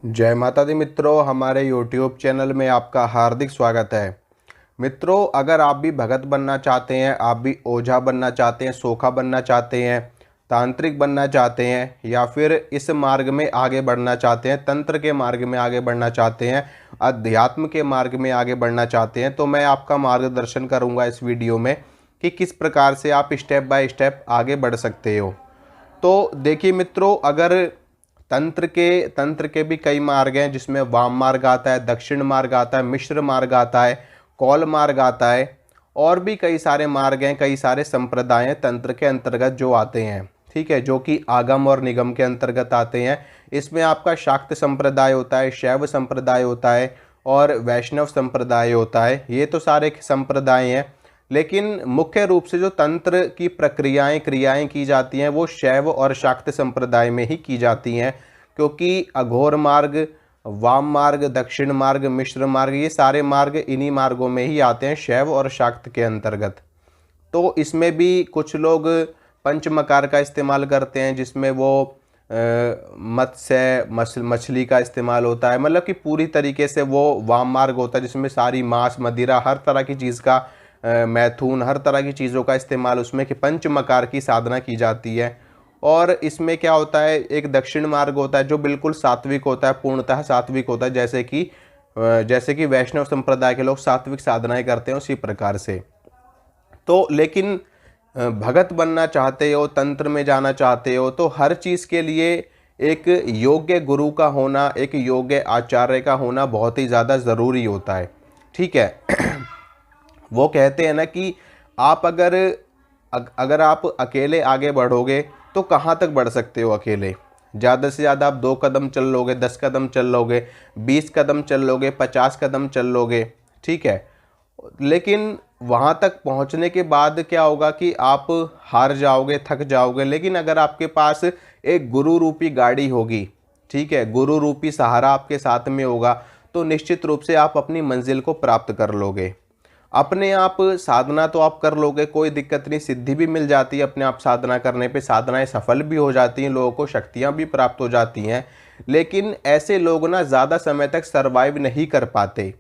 जय माता दी मित्रों, हमारे YouTube चैनल में आपका हार्दिक स्वागत है। मित्रों, अगर आप भी भगत बनना चाहते हैं, आप भी ओझा बनना चाहते हैं, सोखा बनना चाहते हैं, तांत्रिक बनना चाहते हैं या फिर इस मार्ग में आगे बढ़ना चाहते हैं, तंत्र के मार्ग में आगे बढ़ना चाहते हैं, अध्यात्म के मार्ग में आगे बढ़ना चाहते हैं, तो मैं आपका मार्गदर्शन करूंगा इस वीडियो में कि किस प्रकार से आप स्टेप बाय स्टेप आगे बढ़ सकते हो। तो देखिए मित्रों, अगर तंत्र के भी कई मार्ग हैं, जिसमें वाम मार्ग आता है, दक्षिण मार्ग आता है, मिश्र मार्ग आता है, कौल मार्ग आता है, और भी कई सारे मार्ग हैं, कई सारे संप्रदाय हैं तंत्र के अंतर्गत जो आते हैं। ठीक है, जो कि आगम और निगम के अंतर्गत आते हैं। इसमें आपका शाक्त संप्रदाय होता है, शैव संप्रदाय होता है और वैष्णव संप्रदाय होता है। ये तो सारे संप्रदाय हैं, लेकिन मुख्य रूप से जो तंत्र की प्रक्रियाएं क्रियाएं की जाती हैं वो शैव और शाक्त संप्रदाय में ही की जाती हैं, क्योंकि अघोर मार्ग, वाम मार्ग, दक्षिण मार्ग, मिश्र मार्ग, ये सारे मार्ग इन्हीं मार्गों में ही आते हैं, शैव और शाक्त के अंतर्गत। तो इसमें भी कुछ लोग पंचमकार का इस्तेमाल करते हैं, जिसमें वो मत्स्य मछली का इस्तेमाल होता है, मतलब कि पूरी तरीके से वो वाम मार्ग होता है, जिसमें सारी मांस मदिरा हर तरह की चीज़ का मैथुन, हर तरह की चीज़ों का इस्तेमाल, उसमें कि पंचमकार की साधना की जाती है। और इसमें क्या होता है, एक दक्षिण मार्ग होता है जो बिल्कुल सात्विक होता है, पूर्णतः सात्विक होता है, जैसे कि वैष्णव संप्रदाय के लोग सात्विक साधनाएं करते हैं उसी प्रकार से। तो लेकिन भगत बनना चाहते हो, तंत्र में जाना चाहते हो, तो हर चीज़ के लिए एक योग्य गुरु का होना, एक योग्य आचार्य का होना बहुत ही ज़्यादा ज़रूरी होता है। ठीक है। वो कहते हैं ना कि आप अगर आप अकेले आगे बढ़ोगे तो कहाँ तक बढ़ सकते हो अकेले। ज़्यादा से ज़्यादा आप 2 कदम चल लोगे, 10 कदम चल लोगे, 20 कदम चल लोगे, 50 कदम चल लोगे। ठीक है, लेकिन वहाँ तक पहुँचने के बाद क्या होगा कि आप हार जाओगे, थक जाओगे। लेकिन अगर आपके पास एक गुरु रूपी गाड़ी होगी, ठीक है, गुरु रूपी सहारा आपके साथ में होगा, तो निश्चित रूप से आप अपनी मंजिल को प्राप्त कर लोगे। अपने आप साधना तो आप कर लोगे, कोई दिक्कत नहीं, सिद्धि भी मिल जाती है अपने आप साधना करने पे, साधनाएं सफल भी हो जाती हैं, लोगों को शक्तियां भी प्राप्त हो जाती हैं। लेकिन ऐसे लोग ना ज़्यादा समय तक सरवाइव नहीं कर पाते।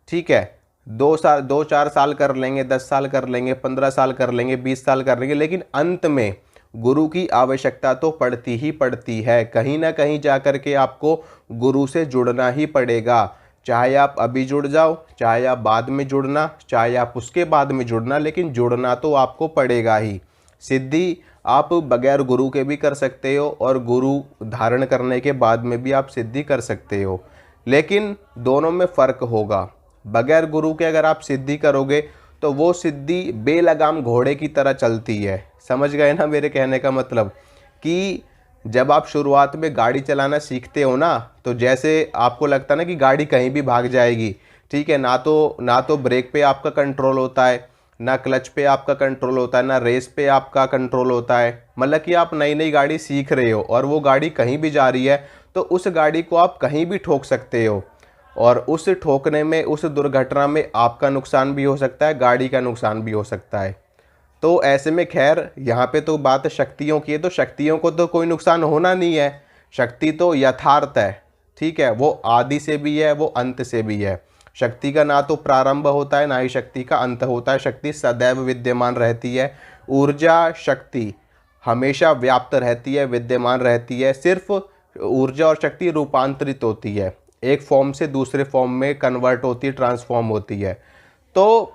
ठीक है, 2-4 साल कर लेंगे, 10 साल कर लेंगे, 15 साल कर लेंगे, 20 साल कर लेंगे, लेकिन अंत में गुरु की आवश्यकता तो पड़ती ही पड़ती है। कहीं ना कहीं जाकर के आपको गुरु से जुड़ना ही पड़ेगा। चाहे आप अभी जुड़ जाओ, चाहे आप बाद में जुड़ना, चाहे आप उसके बाद में जुड़ना, लेकिन जुड़ना तो आपको पड़ेगा ही। सिद्धि आप बगैर गुरु के भी कर सकते हो और गुरु धारण करने के बाद में भी आप सिद्धि कर सकते हो, लेकिन दोनों में फ़र्क होगा। बगैर गुरु के अगर आप सिद्धि करोगे तो वो सिद्धि बेलगाम घोड़े की तरह चलती है। समझ गए ना मेरे कहने का मतलब, कि जब आप शुरुआत में गाड़ी चलाना सीखते हो ना, तो जैसे आपको लगता है ना कि गाड़ी कहीं भी भाग जाएगी। ठीक है, ना तो ब्रेक पे आपका कंट्रोल होता है, ना क्लच पे आपका कंट्रोल होता है, ना रेस पे आपका कंट्रोल होता है। मतलब कि आप नई नई गाड़ी सीख रहे हो और वो गाड़ी कहीं भी जा रही है, तो उस गाड़ी को आप कहीं भी ठोक सकते हो, और उस ठोकने में, उस दुर्घटना में आपका नुकसान भी हो सकता है, गाड़ी का नुकसान भी हो सकता है। तो ऐसे में खैर यहाँ पे तो बात शक्तियों की है, तो शक्तियों को तो कोई नुकसान होना नहीं है। शक्ति तो यथार्थ है। ठीक है, वो आदि से भी है, वो अंत से भी है। शक्ति का ना तो प्रारंभ होता है, ना ही शक्ति का अंत होता है। शक्ति सदैव विद्यमान रहती है। ऊर्जा शक्ति हमेशा व्याप्त रहती है, विद्यमान रहती है। सिर्फ ऊर्जा और शक्ति रूपांतरित होती है, एक फॉर्म से दूसरे फॉर्म में कन्वर्ट होती है, ट्रांसफॉर्म होती है। तो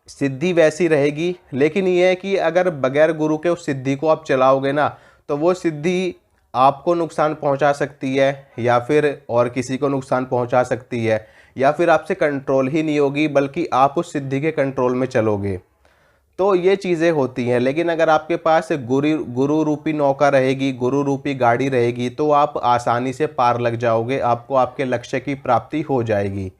सिद्धि वैसी रहेगी, लेकिन ये है कि अगर बगैर गुरु के उस सिद्धि को आप चलाओगे ना, तो वो सिद्धि आपको नुकसान पहुंचा सकती है, या फिर और किसी को नुकसान पहुंचा सकती है, या फिर आपसे कंट्रोल ही नहीं होगी, बल्कि आप उस सिद्धि के कंट्रोल में चलोगे। तो ये चीज़ें होती हैं। लेकिन अगर आपके पास गुरु रूपी नौका रहेगी, गुरु रूपी गाड़ी रहेगी, तो आप आसानी से पार लग जाओगे, आपको आपके लक्ष्य की प्राप्ति हो जाएगी।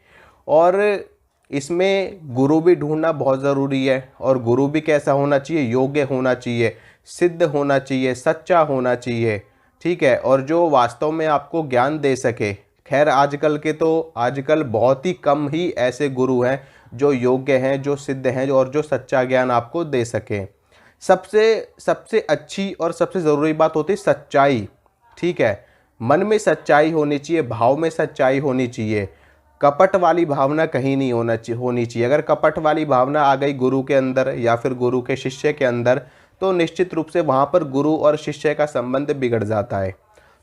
और इसमें गुरु भी ढूंढना बहुत ज़रूरी है, और गुरु भी कैसा होना चाहिए, योग्य होना चाहिए, सिद्ध होना चाहिए, सच्चा होना चाहिए। ठीक है, और जो वास्तव में आपको ज्ञान दे सके। खैर आजकल बहुत ही कम ही ऐसे गुरु हैं जो योग्य हैं, जो सिद्ध हैं, और जो सच्चा ज्ञान आपको दे सकें। सबसे सबसे अच्छी और सबसे ज़रूरी बात होती है सच्चाई। ठीक है, मन में सच्चाई होनी चाहिए, भाव में सच्चाई होनी चाहिए। कपट वाली भावना कहीं नहीं होनी चाहिए। अगर कपट वाली भावना आ गई गुरु के अंदर या फिर गुरु के शिष्य के अंदर, तो निश्चित रूप से वहाँ पर गुरु और शिष्य का संबंध बिगड़ जाता है।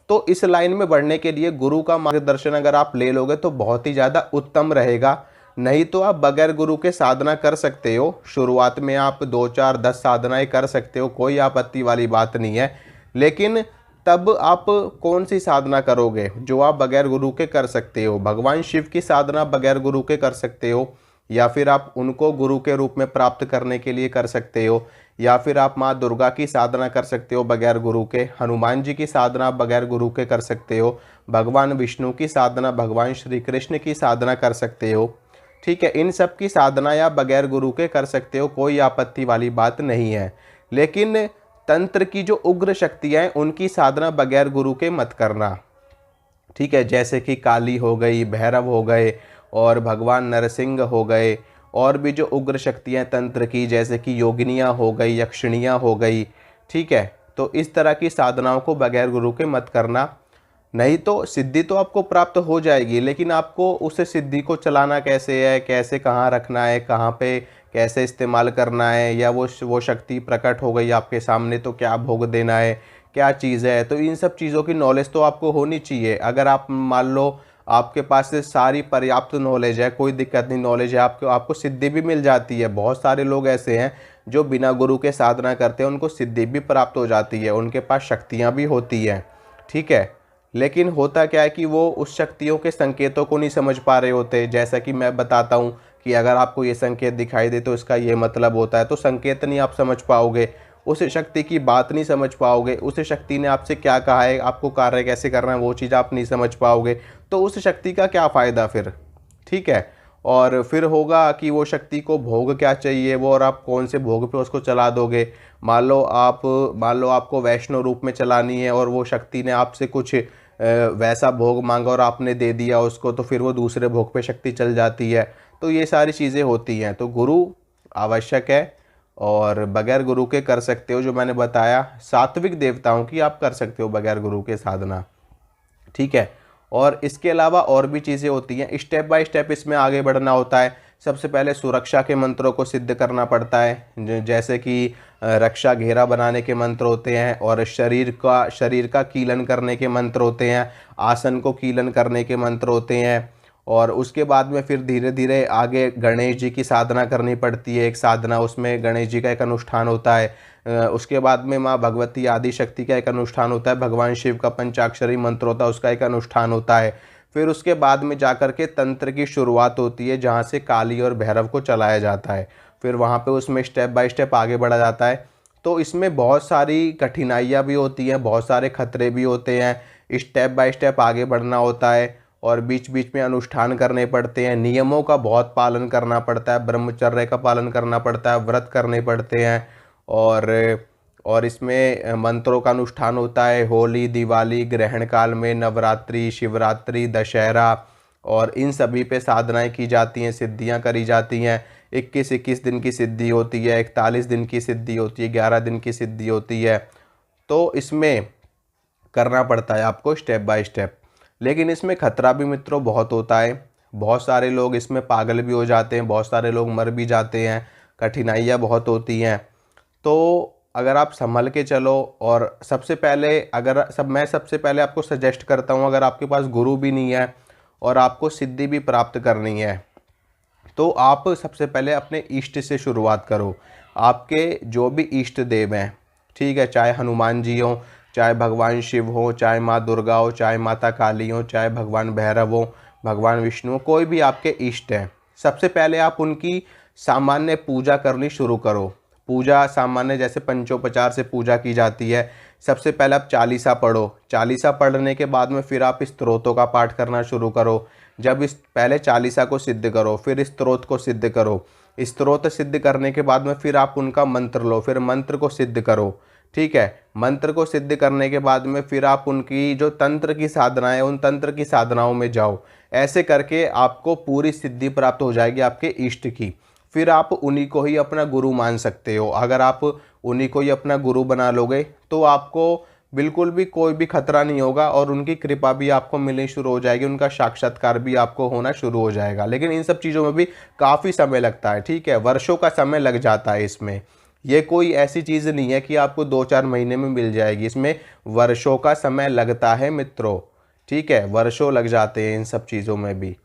तो इस लाइन में बढ़ने के लिए गुरु का मार्गदर्शन अगर आप ले लोगे तो बहुत ही ज़्यादा उत्तम रहेगा। नहीं तो आप बगैर गुरु के साधना कर सकते हो। शुरुआत में आप 2 4 10 साधनाएं कर सकते हो, कोई आपत्ति वाली बात नहीं है। लेकिन तब आप कौन सी साधना करोगे जो आप बगैर गुरु के कर सकते हो? भगवान शिव की साधना बगैर गुरु के कर सकते हो, या फिर आप उनको गुरु के रूप में प्राप्त करने के लिए कर सकते हो, या फिर आप माँ दुर्गा की साधना कर सकते हो बगैर गुरु के, हनुमान जी की साधना आप बगैर गुरु के कर सकते हो, भगवान विष्णु की साधना, भगवान श्री कृष्ण की साधना कर सकते हो। ठीक है, इन सब की साधना आप बगैर गुरु के कर सकते हो, कोई आपत्ति वाली बात नहीं है। लेकिन तंत्र की जो उग्र शक्तियाँ हैं उनकी साधना बगैर गुरु के मत करना। ठीक है, जैसे कि काली हो गई, भैरव हो गए और भगवान नरसिंह हो गए, और भी जो उग्र शक्तियाँ तंत्र की जैसे कि योगिनियाँ हो गई, यक्षिणियाँ हो गई। ठीक है, तो इस तरह की साधनाओं को बगैर गुरु के मत करना। नहीं तो सिद्धि तो आपको प्राप्त हो जाएगी, लेकिन आपको उस सिद्धि को चलाना कैसे है, कैसे कहाँ रखना है, कहाँ पे कैसे इस्तेमाल करना है, या वो शक्ति प्रकट हो गई आपके सामने तो क्या भोग देना है, क्या चीज़ है, तो इन सब चीज़ों की नॉलेज तो आपको होनी चाहिए। अगर आप मान लो आपके पास से सारी पर्याप्त नॉलेज है, कोई दिक्कत नहीं, नॉलेज है, आपको सिद्धि भी मिल जाती है। बहुत सारे लोग ऐसे हैं जो बिना गुरु के साधना करते हैं, उनको सिद्धि भी प्राप्त हो जाती है, उनके पास शक्तियाँ भी होती हैं। ठीक है, लेकिन होता क्या है कि वो उस शक्तियों के संकेतों को नहीं समझ पा रहे होते। जैसा कि मैं बताता हूँ कि अगर आपको ये संकेत दिखाई दे तो इसका ये मतलब होता है, तो संकेत नहीं आप समझ पाओगे, उस शक्ति की बात नहीं समझ पाओगे, उस शक्ति ने आपसे क्या कहा है, आपको कार्य कैसे करना है वो चीज़ आप नहीं समझ पाओगे, तो उस शक्ति का क्या फ़ायदा फिर। ठीक है, और फिर होगा कि वो शक्ति को भोग क्या चाहिए वो, और आप कौन से भोग पे उसको चला दोगे। मान लो आपको वैष्णव रूप में चलानी है और वो शक्ति ने आपसे कुछ वैसा भोग मांगा और आपने दे दिया उसको, तो फिर वो दूसरे भोग पे शक्ति चल जाती है। तो ये सारी चीज़ें होती हैं, तो गुरु आवश्यक है और बगैर गुरु के कर सकते हो। जो मैंने बताया सात्विक देवताओं की आप कर सकते हो बगैर गुरु के साधना। ठीक है, और इसके अलावा और भी चीज़ें होती हैं, स्टेप बाय स्टेप इसमें आगे बढ़ना होता है। सबसे पहले सुरक्षा के मंत्रों को सिद्ध करना पड़ता है, जैसे कि रक्षा घेरा बनाने के मंत्र होते हैं, और शरीर का कीलन करने के मंत्र होते हैं, आसन को कीलन करने के मंत्र होते हैं। और उसके बाद में फिर धीरे धीरे आगे गणेश जी की साधना करनी पड़ती है, एक साधना, उसमें गणेश जी का एक अनुष्ठान होता है। उसके बाद में माँ भगवती आदि शक्ति का एक अनुष्ठान होता है, भगवान शिव का पंचाक्षरी मंत्र होता है, उसका एक अनुष्ठान होता है। फिर उसके बाद में जाकर के तंत्र की शुरुआत होती है, जहाँ से काली और भैरव को चलाया जाता है। फिर वहाँ पे उसमें स्टेप बाय स्टेप आगे बढ़ा जाता है। तो इसमें बहुत सारी कठिनाइयाँ भी होती हैं, बहुत सारे खतरे भी होते हैं, स्टेप बाय स्टेप आगे बढ़ना होता है, और बीच बीच में अनुष्ठान करने पड़ते हैं, नियमों का बहुत पालन करना पड़ता है, ब्रह्मचर्य का पालन करना पड़ता है, व्रत करने पड़ते हैं। और इसमें मंत्रों का अनुष्ठान होता है होली, दिवाली, ग्रहण काल में, नवरात्रि, शिवरात्रि, दशहरा, और इन सभी पे साधनाएं की जाती हैं, सिद्धियां करी जाती हैं। 21 दिन की सिद्धि होती है, 41 दिन की सिद्धि होती है, 11 दिन की सिद्धि होती है। तो इसमें करना पड़ता है आपको स्टेप बाय स्टेप। लेकिन इसमें खतरा भी मित्रों बहुत होता है, बहुत सारे लोग इसमें पागल भी हो जाते हैं, बहुत सारे लोग मर भी जाते हैं, कठिनाइयाँ बहुत होती हैं। तो अगर आप संभल के चलो, और सबसे पहले मैं सबसे पहले आपको सजेस्ट करता हूँ, अगर आपके पास गुरु भी नहीं है और आपको सिद्धि भी प्राप्त करनी है, तो आप सबसे पहले अपने इष्ट से शुरुआत करो। आपके जो भी इष्ट देव हैं, ठीक है, चाहे हनुमान जी हों, चाहे भगवान शिव हो, चाहे माँ दुर्गा हो, चाहे माता काली हो, चाहे भगवान भैरव हो, भगवान विष्णु हो, कोई भी आपके इष्ट हैं, सबसे पहले आप उनकी सामान्य पूजा करनी शुरू करो। पूजा सामान्य जैसे पंचोपचार से पूजा की जाती है। सबसे पहले आप चालीसा पढ़ो, चालीसा पढ़ने के बाद में फिर आप स्तोत्रों का पाठ करना शुरू करो। जब इस पहले चालीसा को सिद्ध करो, फिर स्तोत्र को सिद्ध करो, स्तोत्र सिद्ध करने के बाद में फिर आप उनका मंत्र लो, फिर मंत्र को सिद्ध करो। ठीक है, मंत्र को सिद्ध करने के बाद में फिर आप उनकी जो तंत्र की साधना है, उन तंत्र की साधनाओं में जाओ। ऐसे करके आपको पूरी सिद्धि प्राप्त हो जाएगी आपके इष्ट की। फिर आप उन्हीं को ही अपना गुरु मान सकते हो। अगर आप उन्हीं को ही अपना गुरु बना लोगे तो आपको बिल्कुल भी कोई भी खतरा नहीं होगा और उनकी कृपा भी आपको मिलनी शुरू हो जाएगी, उनका साक्षात्कार भी आपको होना शुरू हो जाएगा। लेकिन इन सब चीज़ों में भी काफ़ी समय लगता है, ठीक है, वर्षों का समय लग जाता है इसमें। ये कोई ऐसी चीज़ नहीं है कि आपको 2-4 महीने में मिल जाएगी, इसमें वर्षों का समय लगता है मित्रों, ठीक है, वर्षों लग जाते हैं इन सब चीज़ों में भी।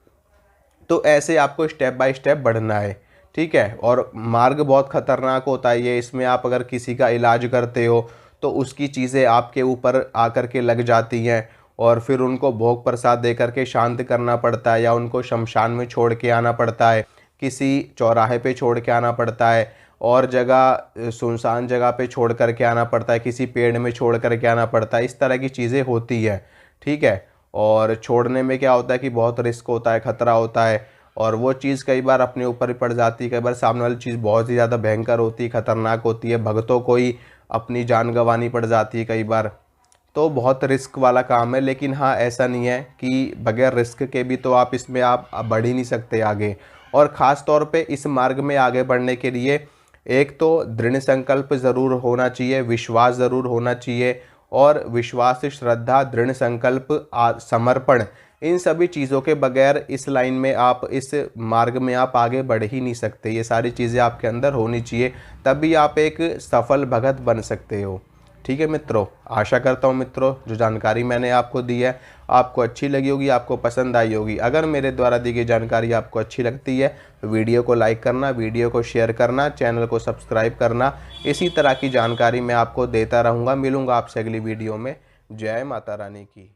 तो ऐसे आपको स्टेप बाय स्टेप बढ़ना है, ठीक है। और मार्ग बहुत खतरनाक होता है ये, इसमें आप अगर किसी का इलाज करते हो तो उसकी चीज़ें आपके ऊपर आकर के लग जाती हैं और फिर उनको भोग प्रसाद दे करके शांत करना पड़ता है, या उनको शमशान में छोड़ के आना पड़ता है, किसी चौराहे पे छोड़ के आना पड़ता है, और जगह सुनसान जगह पे छोड़ कर के आना पड़ता है, किसी पेड़ में छोड़ कर के आना पड़ता है। इस तरह की चीज़ें होती है, ठीक है। और छोड़ने में क्या होता है कि बहुत रिस्क होता है, खतरा होता है, और वो चीज़ कई बार अपने ऊपर ही पड़ जाती है। कई बार सामने वाली चीज़ बहुत ही ज़्यादा भयंकर होती है, खतरनाक होती है, भक्तों को ही अपनी जान गंवानी पड़ जाती है कई बार। तो बहुत रिस्क वाला काम है, लेकिन हाँ, ऐसा नहीं है कि बगैर रिस्क के भी तो आप इसमें आप बढ़ ही नहीं सकते आगे। और ख़ास तौर पे इस मार्ग में आगे बढ़ने के लिए एक तो दृढ़ संकल्प ज़रूर होना चाहिए, विश्वास ज़रूर होना चाहिए, और विश्वास, श्रद्धा, दृढ़ संकल्प, समर्पण, इन सभी चीज़ों के बगैर इस लाइन में आप, इस मार्ग में आप आगे बढ़ ही नहीं सकते। ये सारी चीज़ें आपके अंदर होनी चाहिए, तभी आप एक सफल भगत बन सकते हो, ठीक है मित्रों। आशा करता हूँ मित्रों जो जानकारी मैंने आपको दी है आपको अच्छी लगी होगी, आपको पसंद आई होगी। अगर मेरे द्वारा दी गई जानकारी आपको अच्छी लगती है तो वीडियो को लाइक करना, वीडियो को शेयर करना, चैनल को सब्सक्राइब करना। इसी तरह की जानकारी मैं आपको देता रहूँगा। मिलूँगा आपसे अगली वीडियो में। जय माता रानी की।